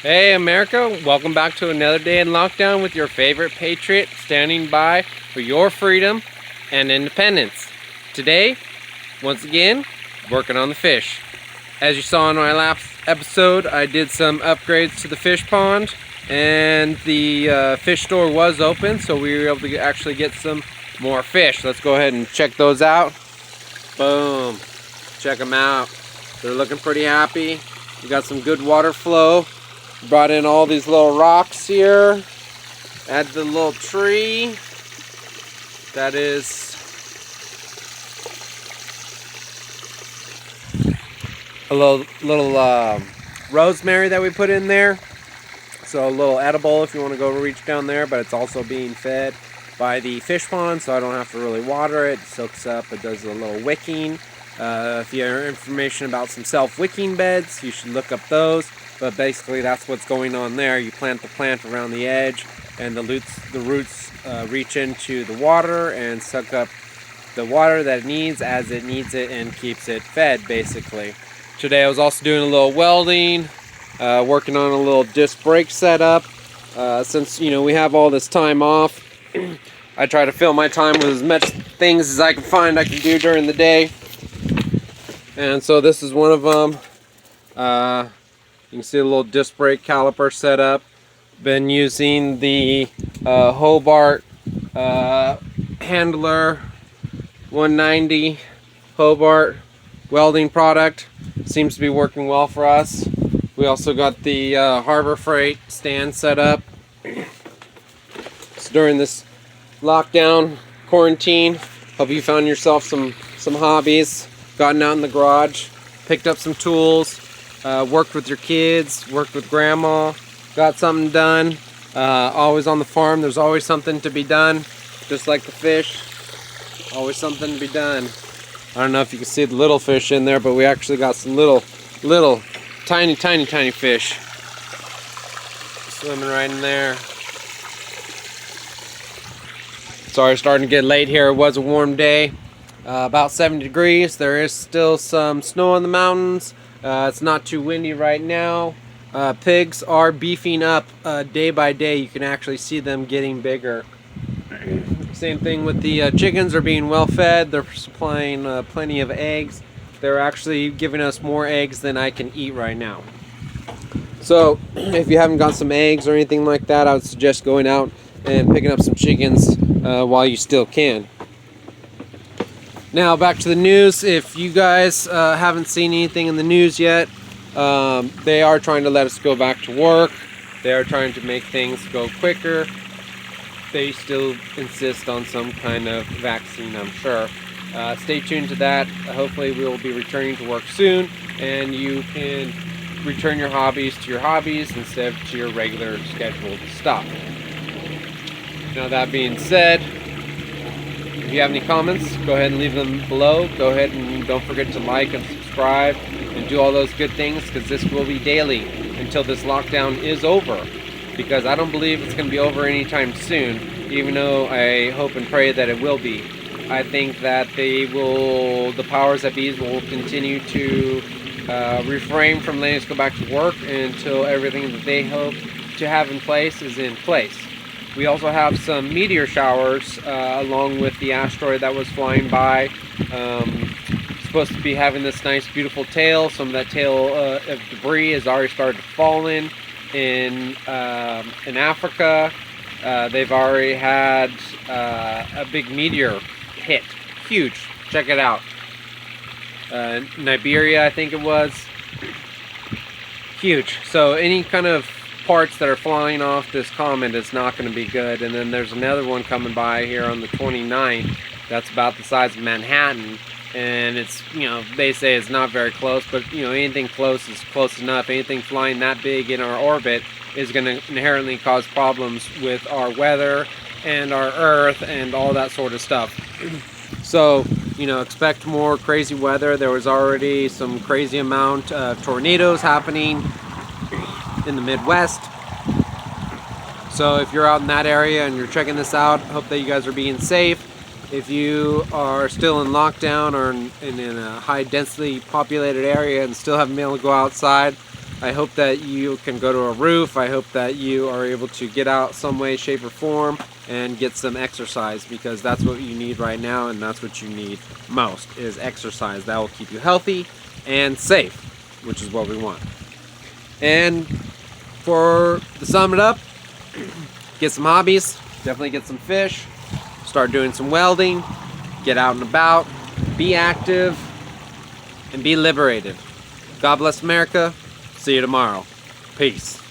Hey America, welcome back to another day in lockdown with your favorite patriot standing by for your freedom and independence. Today, once again, working on the fish. As you saw in my last episode, I did some upgrades to the fish pond and the fish store was open, so we were able to actually get some more fish. Let's go ahead and check those out. Boom. Check them out. They're looking pretty happy. We got some good water flow. Brought in all these little rocks here. Add the little tree. That is a little rosemary that we put in there. So a little edible if you want to go reach down there, but it's also being fed by the fish pond, so I don't have to really water it. It soaks up, it does a little wicking. If you have information about some self-wicking beds, you should look up those. But basically that's what's going on there. You plant the plant around the edge and the roots reach into the water and suck up the water that it needs as it needs it and keeps it fed basically. Today I was also doing a little welding, working on a little disc brake setup. Since we have all this time off, I try to fill my time with as much things as I can find I can do during the day. And so this is one of them. You can see a little disc brake caliper setup. Been using the Hobart Handler 190 Hobart welding product. Seems to be working well for us. We also got the Harbor Freight stand set up. So during this lockdown quarantine, hope you found yourself some hobbies, gotten out in the garage, picked up some tools, worked with your kids, worked with grandma, got something done. Always on the farm, there's always something to be done, just like the fish, always something to be done. I don't know if you can see the little fish in there, but we actually got some little tiny fish swimming right in there. Sorry, starting to get late here. It was a warm day, about 70 degrees. There is still some snow on the mountains. It's not too windy right now. Pigs are beefing up day by day. You can actually see them getting bigger. Same thing with the chickens are being well fed. They're supplying plenty of eggs. They're actually giving us more eggs than I can eat right now. So if you haven't got some eggs or anything like that, I would suggest going out and picking up some chickens while you still can. Now back to the news. If you guys haven't seen anything in the news yet, they are trying to let us go back to work. They are trying to make things go quicker. They still insist on some kind of vaccine, I'm sure. Stay tuned to that. Hopefully we will be returning to work soon and you can return your hobbies to your hobbies instead of to your regular scheduled stuff. Now that being said, if you have any comments, go ahead and leave them below. Go ahead and don't forget to like and subscribe and do all those good things, because this will be daily until this lockdown is over, because I don't believe it's going to be over anytime soon, even though I hope and pray that it will be. I think that the powers that be will continue to refrain from letting us go back to work until everything that they hope to have in place is in place. We also have some meteor showers along with the asteroid that was flying by. Supposed to be having this nice beautiful tail. Some of that tail of debris has already started to fall in Africa. They've already had a big meteor hit. Huge. Check it out. Nigeria, I think it was. Huge. So any kind of parts that are flying off this comet is not going to be good. And then there's another one coming by here on the 29th that's about the size of Manhattan, and it's, they say it's not very close, but anything close is close enough. Anything flying that big in our orbit is going to inherently cause problems with our weather and our earth and all that sort of stuff. So expect more crazy weather. There was already some crazy amount of tornadoes happening in the Midwest. So if you're out in that area and you're checking this out, hope that you guys are being safe. If you are still in lockdown or in a high densely populated area and still haven't been able to go outside, I hope that you can go to a roof. I hope that you are able to get out some way, shape, or form and get some exercise, because that's what you need right now, and that's what you need most is exercise. That will keep you healthy and safe, which is what we want. And to sum it up, get some hobbies, definitely get some fish, start doing some welding, get out and about, be active, and be liberated. God bless America. See you tomorrow. Peace.